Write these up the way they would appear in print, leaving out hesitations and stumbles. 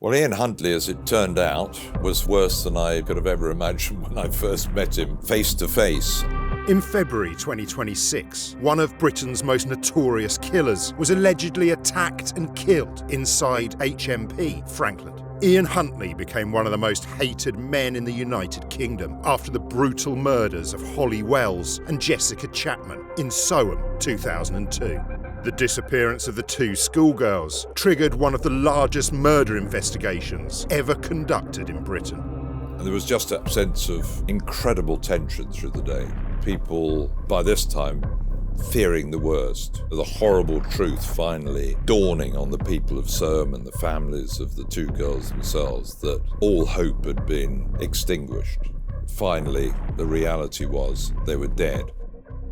Well, Ian Huntley, as it turned out, was worse than I could have ever imagined when I first met him face to face. In February 2026, one of Britain's most notorious killers was allegedly attacked and killed inside HMP Frankland. Ian Huntley became one of the most hated men in the United Kingdom after the brutal murders of Holly Wells and Jessica Chapman in Soham 2002. The disappearance of the two schoolgirls triggered one of the largest murder investigations ever conducted in Britain. And there was just a sense of incredible tension through the day. People, by this time, fearing the worst. The horrible truth finally dawning on the people of Soham and the families of the two girls themselves that all hope had been extinguished. Finally, the reality was they were dead.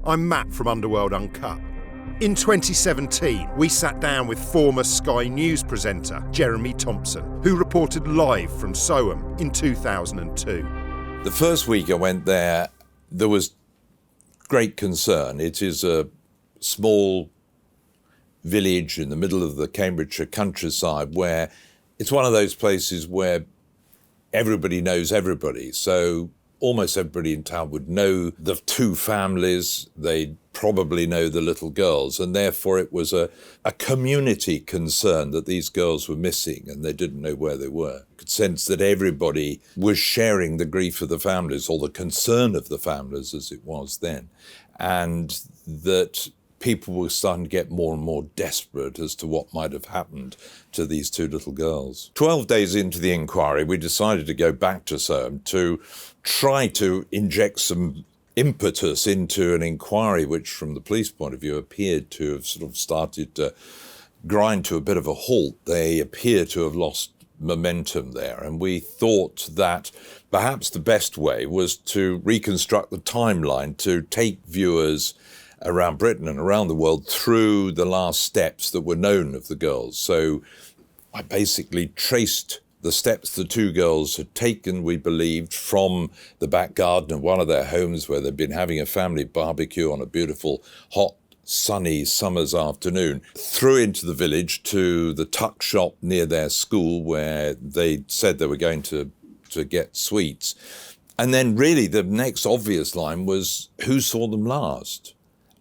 I'm Matt from Underworld Uncut. In 2017, we sat down with former Sky News presenter Jeremy Thompson, who reported live from Soham in 2002. The first week I went there was great concern. It is a small village in the middle of the Cambridgeshire countryside where it's one of those places where everybody knows everybody. So almost everybody in town would know the two families. They'd probably know the little girls, and therefore it was a community concern that these girls were missing and they didn't know where they were. You could sense that everybody was sharing the grief of the families, or the concern of the families as it was then, and that people were starting to get more and more desperate as to what might have happened to these two little girls. 12 days into the inquiry, we decided to go back to Soham to try to inject some impetus into an inquiry which, from the police point of view, appeared to have sort of started to grind to a bit of a halt. They appear to have lost momentum there, and we thought that perhaps the best way was to reconstruct the timeline, to take viewers around Britain and around the world through the last steps that were known of the girls. So I basically traced the steps the two girls had taken, we believed, from the back garden of one of their homes where they'd been having a family barbecue on a beautiful, hot, sunny summer's afternoon, through into the village to the tuck shop near their school where they said they were going to get sweets. And then really the next obvious line was, who saw them last?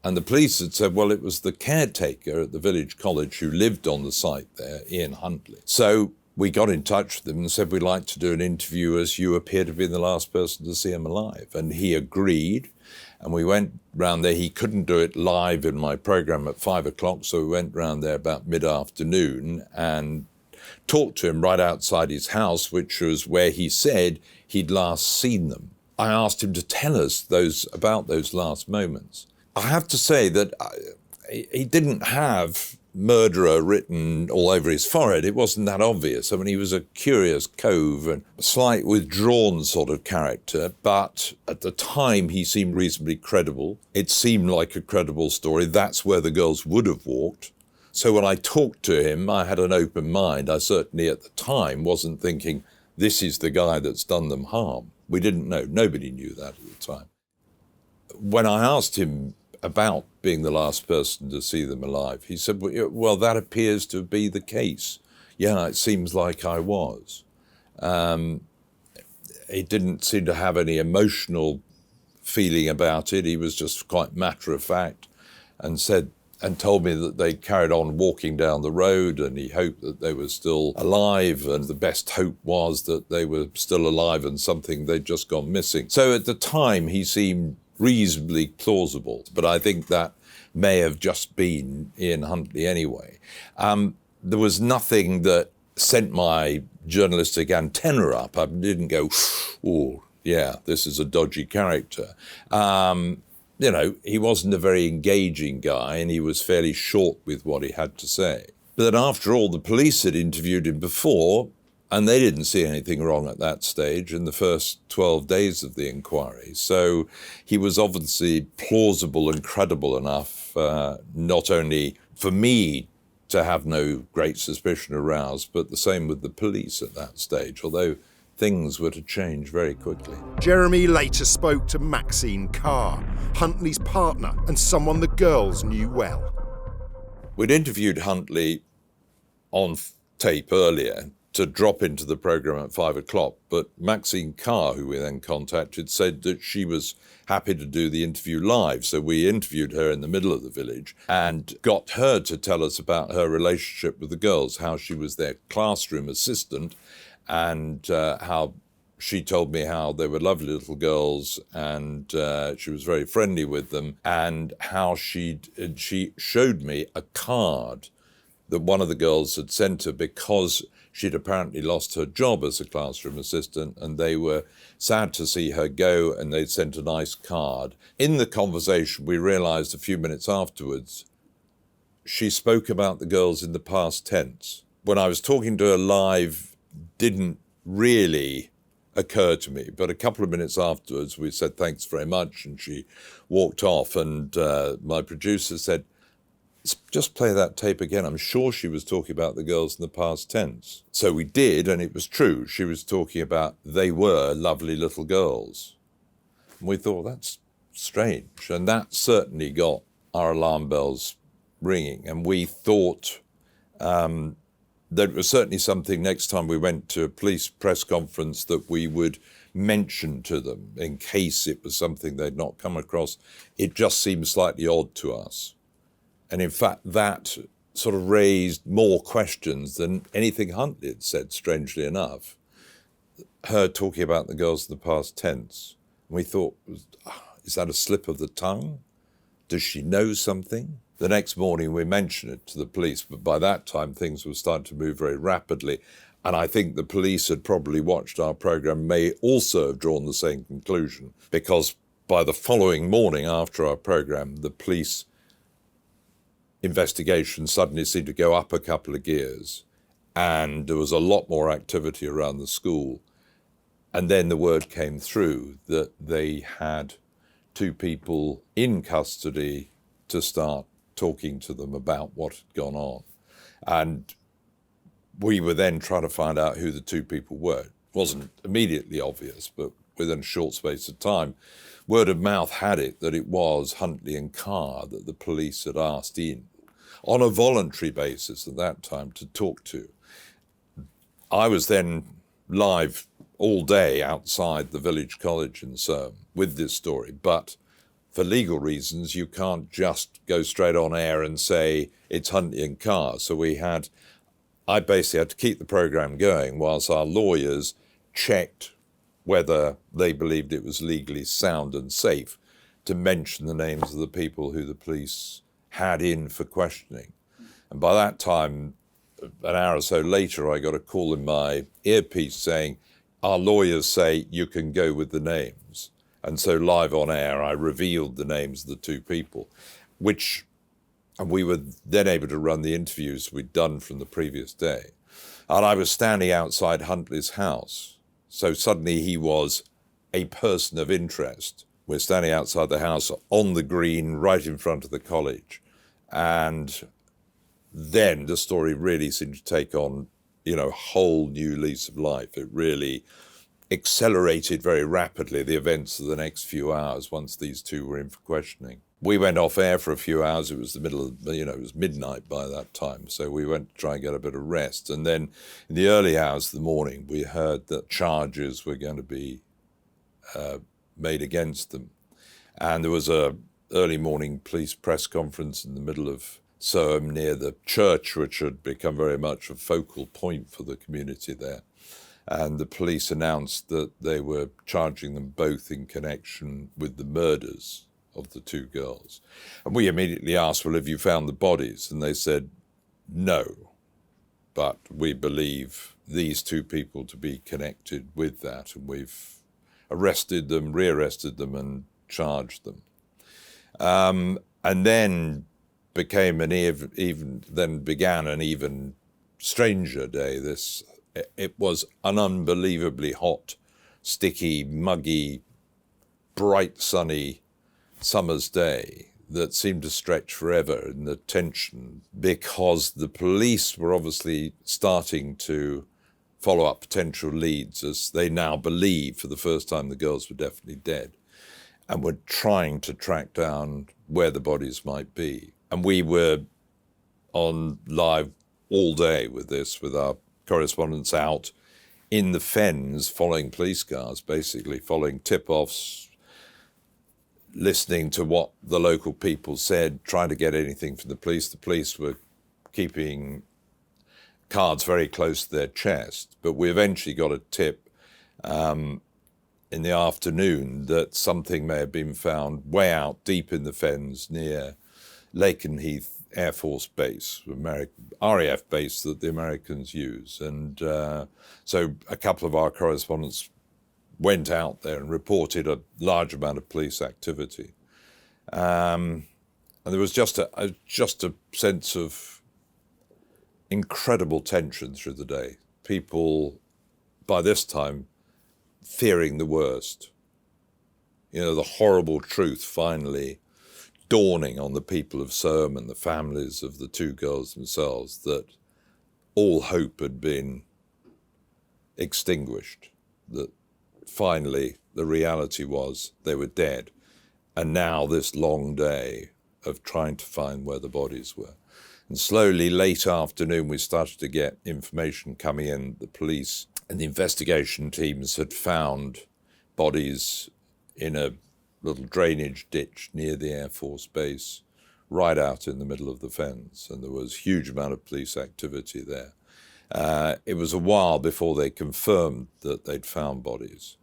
And the police had said, well, it was the caretaker at the village college who lived on the site there, Ian Huntley. So we got in touch with him and said, we'd like to do an interview as you appear to be the last person to see him alive. And he agreed. And we went round there. He couldn't do it live in my programme at 5 o'clock, so we went round there about mid-afternoon and talked to him right outside his house, which was where he said he'd last seen them. I asked him to tell us about those last moments. I have to say that he didn't have murderer written all over his forehead. It wasn't that obvious. I mean, he was a curious cove and a slight withdrawn sort of character, but at the time he seemed reasonably credible. It seemed like a credible story. That's where the girls would have walked. So when I talked to him, I had an open mind. I certainly at the time wasn't thinking, this is the guy that's done them harm. We didn't know. Nobody knew that at the time. When I asked him about being the last person to see them alive, he said, well, that appears to be the case. Yeah, it seems like I was. He didn't seem to have any emotional feeling about it. He was just quite matter of fact and told me that they carried on walking down the road and he hoped that they were still alive, and the best hope was that they were still alive and something they'd just gone missing. So at the time he seemed reasonably plausible, but I think that may have just been Ian Huntley anyway. There was nothing that sent my journalistic antenna up. I didn't go, oh, yeah, this is a dodgy character. He wasn't a very engaging guy and he was fairly short with what he had to say. But then after all, the police had interviewed him before and they didn't see anything wrong at that stage in the first 12 days of the inquiry. So he was obviously plausible and credible enough, not only for me to have no great suspicion aroused, but the same with the police at that stage, although things were to change very quickly. Jeremy later spoke to Maxine Carr, Huntley's partner and someone the girls knew well. We'd interviewed Huntley on tape earlier, to drop into the programme at 5 o'clock, but Maxine Carr, who we then contacted, said that she was happy to do the interview live. So we interviewed her in the middle of the village and got her to tell us about her relationship with the girls, how she was their classroom assistant, and how she told me how they were lovely little girls, and she was very friendly with them, and how she showed me a card that one of the girls had sent her because she'd apparently lost her job as a classroom assistant, and they were sad to see her go, and they'd sent a nice card. In the conversation, we realised a few minutes afterwards, she spoke about the girls in the past tense. When I was talking to her live, didn't really occur to me, but a couple of minutes afterwards, we said thanks very much, and she walked off, and my producer said, just play that tape again. I'm sure she was talking about the girls in the past tense. So we did, and it was true. She was talking about they were lovely little girls. And we thought, that's strange. And that certainly got our alarm bells ringing. And we thought that it was certainly something next time we went to a police press conference that we would mention to them in case it was something they'd not come across. It just seemed slightly odd to us. And in fact, that sort of raised more questions than anything Huntley had said, strangely enough. Her talking about the girls in the past tense. And we thought, is that a slip of the tongue? Does she know something? The next morning we mentioned it to the police, but by that time things were starting to move very rapidly. And I think the police had probably watched our programme, may also have drawn the same conclusion, because by the following morning after our programme, the police investigation suddenly seemed to go up a couple of gears, and there was a lot more activity around the school. And then the word came through that they had 2 people in custody to start talking to them about what had gone on. And we were then trying to find out who the 2 people were. It wasn't immediately obvious, but within a short space of time, word of mouth had it that it was Huntley and Carr that the police had asked in, on a voluntary basis at that time, to talk to. I was then live all day outside the village college in Soham with this story, but for legal reasons, you can't just go straight on air and say it's Huntley and Carr. So I basically had to keep the programme going whilst our lawyers checked whether they believed it was legally sound and safe to mention the names of the people who the police had in for questioning. And by that time, an hour or so later, I got a call in my earpiece saying, our lawyers say you can go with the names. And so live on air, I revealed the names of the 2 people, and we were then able to run the interviews we'd done from the previous day. And I was standing outside Huntley's house. So suddenly he was a person of interest. We're standing outside the house on the green, right in front of the college. And then the story really seemed to take on, a whole new lease of life. It really accelerated very rapidly the events of the next few hours once these 2 were in for questioning. We went off air for a few hours. It was the middle of, it was midnight by that time. So we went to try and get a bit of rest. And then in the early hours of the morning, we heard that charges were going to be made against them. And there was a early morning police press conference in the middle of Soham near the church, which had become very much a focal point for the community there. And the police announced that they were charging them both in connection with the murders of the 2 girls. And we immediately asked, well, have you found the bodies? And they said, no, but we believe these 2 people to be connected with that, and we've arrested them, rearrested them, and charged them. And then began an even stranger day. It was an unbelievably hot, sticky, muggy, bright, sunny summer's day that seemed to stretch forever in the tension, because the police were obviously starting to follow up potential leads, as they now believe for the first time the girls were definitely dead, and were trying to track down where the bodies might be. And we were on live all day with this, with our correspondents out in the fens following police cars, basically following tip-offs, listening to what the local people said, trying to get anything from the police. The police were keeping cards very close to their chest, but we eventually got a tip in the afternoon that something may have been found way out deep in the fens near Lakenheath Air Force Base, RAF base that the Americans use. And so a couple of our correspondents went out there and reported a large amount of police activity. And there was just a sense of incredible tension through the day. People, by this time, fearing the worst. You know, the horrible truth finally dawning on the people of Soham and the families of the two girls themselves, that all hope had been extinguished, that finally the reality was they were dead. And now this long day of trying to find where the bodies were. And slowly, late afternoon, we started to get information coming in. The police and the investigation teams had found bodies in a little drainage ditch near the Air Force Base, right out in the middle of the fens. And there was a huge amount of police activity there. It was a while before they confirmed that they'd found bodies.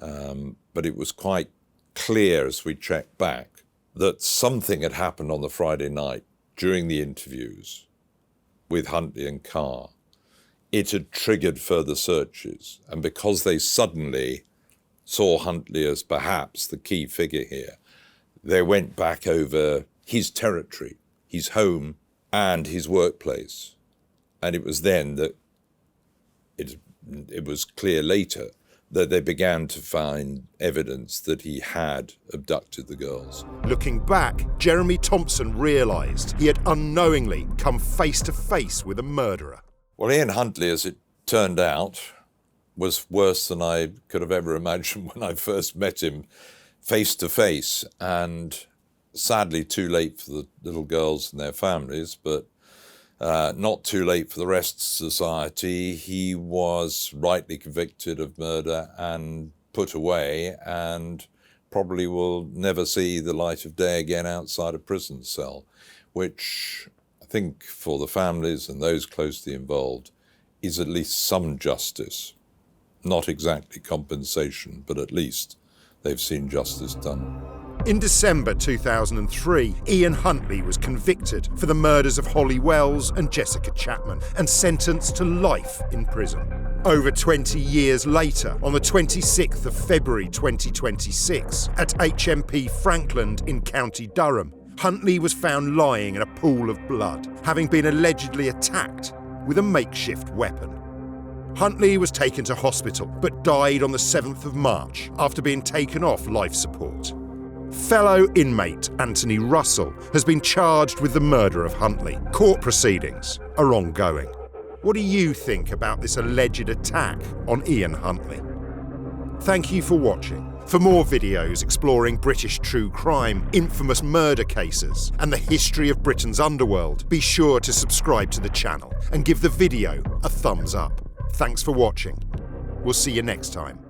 But it was quite clear as we checked back that something had happened on the Friday night during the interviews with Huntley and Carr. It had triggered further searches. And because they suddenly saw Huntley as perhaps the key figure here, they went back over his territory, his home and his workplace. And it was then that it was clear later that they began to find evidence that he had abducted the girls. Looking back, Jeremy Thompson realised he had unknowingly come face to face with a murderer. Well, Ian Huntley, as it turned out, was worse than I could have ever imagined when I first met him face to face, and sadly too late for the little girls and their families, but not too late for the rest of society. He was rightly convicted of murder and put away, and probably will never see the light of day again outside a prison cell, which I think for the families and those closely involved is at least some justice. Not exactly compensation, but at least they've seen justice done. In December 2003, Ian Huntley was convicted for the murders of Holly Wells and Jessica Chapman and sentenced to life in prison. Over 20 years later, on the 26th of February 2026, at HMP Frankland in County Durham, Huntley was found lying in a pool of blood, having been allegedly attacked with a makeshift weapon. Huntley was taken to hospital, but died on the 7th of March after being taken off life support. Fellow inmate Anthony Russell has been charged with the murder of Huntley. Court proceedings are ongoing. What do you think about this alleged attack on Ian Huntley? Thank you for watching. For more videos exploring British true crime, infamous murder cases, and the history of Britain's underworld, be sure to subscribe to the channel and give the video a thumbs up. Thanks for watching. We'll see you next time.